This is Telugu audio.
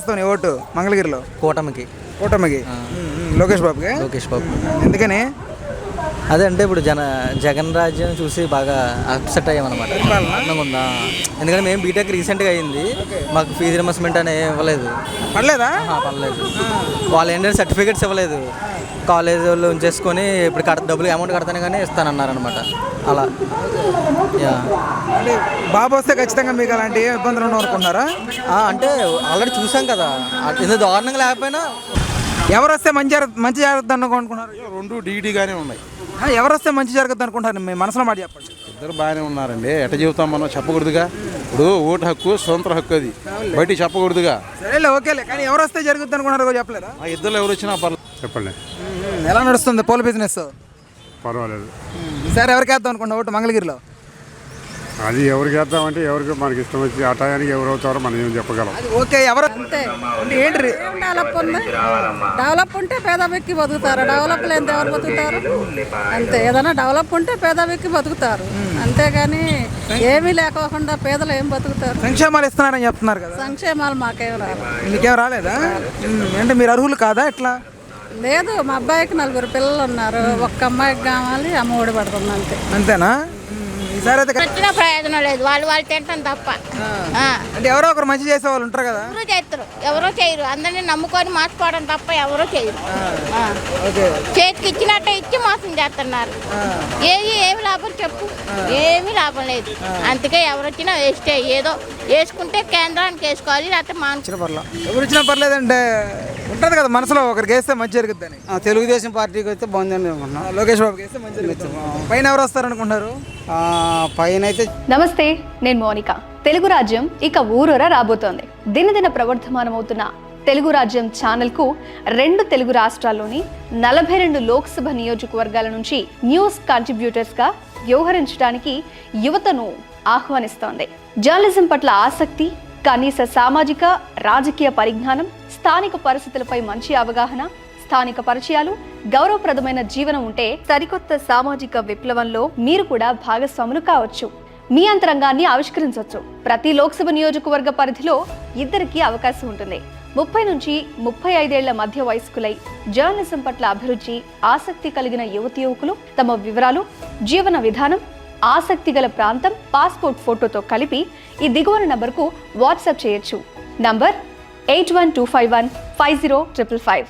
వేస్తావు నీ ఓటు మంగళగిరిలో? కూటమికి. కూటమికి. లోకేష్ బాబుకి. లోకేష్ బాబు. ఎందుకని? అదే అంటే ఇప్పుడు జగన్ రాజ్యం చూసి బాగా అప్సెట్ అయ్యామన్నమాట. ఉందా, ఎందుకంటే మేము బీటెక్ రీసెంట్గా అయ్యింది, మాకు ఫీజు రిమర్స్మెంట్ అనేది ఇవ్వలేదు. పర్లేదా? పర్లేదు. వాళ్ళు ఏంటంటే సర్టిఫికేట్స్ ఇవ్వలేదు, కాలేజ్ వాళ్ళు ఉంచేసుకొని ఇప్పుడు డబ్బులు అమౌంట్ కడతాను కానీ ఇస్తానన్నారనమాట. అలా అంటే బాబు వస్తే ఖచ్చితంగా మీకు అలాంటి ఇబ్బందులు ఉండవు అనుకున్నారా? అంటే ఆల్రెడీ చూసాం కదా, ఇంత దారుణంగా లేకపోయినా. ఎవరు వస్తే మంచి జరుగుతుంది అనుకుంటున్నారు? రెండు డీడీగానే ఉన్నాయి. ఎవరు వస్తే మంచి జరుగుతుంది అనుకుంటారు మీ మనసులో మాట చెప్పండి. ఇద్దరు బాగానే ఉన్నారండి. ఎట్ట చెబుతాం మనం, చెప్పకూడదుగా. ఇప్పుడు ఓటు హక్కు స్వతంత్ర హక్కు, అది బయటికి చెప్పకూడదుగా. సరేలే, ఓకేలే, కానీ ఎవరు వస్తే జరుగుతుంది అనుకుంటారు చెప్పలేదా? ఇద్దరు ఎవరు వచ్చినా పర్లేదు. చెప్పండి. ఎలా నడుస్తుంది పోల్ బిజినెస్? పర్వాలేదు. ఈసారి ఎవరికి వేద్దాం అనుకుంటా ఓటు మంగళగిరిలో? అది ఎవరికి వేద్దామంటే ఎవరికి మనకి ఇష్టం వచ్చి ఆ టయానికి ఎవరు అవుతారో మనం ఏం చెప్పగలం. ఓకే, ఎవరు ఏంటి డెవలప్ ఉంటే పేద వ్యక్తి బతుకుతారు, డెవలప్ లేని ఎవరు బతుకుతారు? అంతే, ఏదైనా డెవలప్ ఉంటే పేద వ్యక్తి బతుకుతారు, అంతేగాని ఏమీ లేకోకుండా పేదలు ఏం బతుకుతారు? సంక్షేమాలు ఇస్తున్నారని చెప్తున్నారు కదా. సంక్షేమాలు మాకేం రాలేదు. మీకేం రాలేదా? అంటే మీరు అర్హులు కాదా? ఎట్లా? లేదు, మా అబ్బాయికి 4 పిల్లలు ఉన్నారు, ఒక్క అమ్మాయికి కావాలి, అమ్మ ఒడి పడుతుంది, అంతే. అంతేనా? ఈసారి అయితే వచ్చిన ప్రయోజనం లేదు, వాళ్ళు తింటాం తప్ప. అంటే ఎవరో ఒకరు మంచి చేసే వాళ్ళు ఉంటారు కదా. ఎవరో చేస్తారు, ఎవరో చేయరు, అందరినీ నమ్ముకొని మార్చుకోవడం తప్ప ఎవరో చేయరు. చేతికి ఇచ్చినట్టే ఇచ్చి మోసం చేస్తున్నారు. ఏమి లాభం చెప్పు? ఏమీ లాభం లేదు. అందుకే ఎవరు వచ్చినా వేస్తే ఏదో వేసుకుంటే కేంద్రానికి వేసుకోవాలి, లేకపోతే మానుకున్న పర్లేదు. ఎవరు ఇచ్చినా పర్లేదంటే ఉంటుంది కదా మనసులో, ఒకరికి వేస్తే మంచి జరుగుతుందని. తెలుగుదేశం పార్టీకి వస్తే బాగుందని అనుకుంటున్నాం. లోకేష్ బాబుకి వేస్తే మంచి జరుగుతుంది. పైన ఎవరు వస్తారనుకుంటారు? పైన అయితే నమస్తే, నేను మోనిక. తెలుగు రాజ్యం ఇక ఊరూరా రాబోతోంది. దినదిన ప్రవర్ధమానమవుతున్న తెలుగు రాజ్యం ఛానల్కు 2 తెలుగు రాష్ట్రాల్లోని 42 లోక్సభ నియోజకవర్గాల నుంచి న్యూస్ కంట్రిబ్యూటర్స్గా వ్యవహరించడానికి యువతను ఆహ్వానిస్తోంది. జర్నలిజం పట్ల ఆసక్తి, కనీస సామాజిక రాజకీయ పరిజ్ఞానం, స్థానిక పరిస్థితులపై మంచి అవగాహన, స్థానిక పరిచయాలు, గౌరవప్రదమైన జీవనం ఉంటే సరికొత్త సామాజిక విప్లవంలో మీరు కూడా భాగస్వాములు కావచ్చు. మీ అంతరంగాన్ని ఆవిష్కరించవచ్చు. ప్రతి లోక్సభ నియోజకవర్గ పరిధిలో 2కి అవకాశం ఉంటుంది. 30 నుంచి 35 ఏళ్ల మధ్య వయస్కులై జర్నలిజం పట్ల అభిరుచి, ఆసక్తి కలిగిన యువకులు తమ వివరాలు, జీవన విధానం, ఆసక్తి గల ప్రాంతం, పాస్పోర్ట్ ఫోటోతో కలిపి ఈ దిగువన నంబర్కు వాట్సాప్ చేయొచ్చు. నంబర్ 8125150555.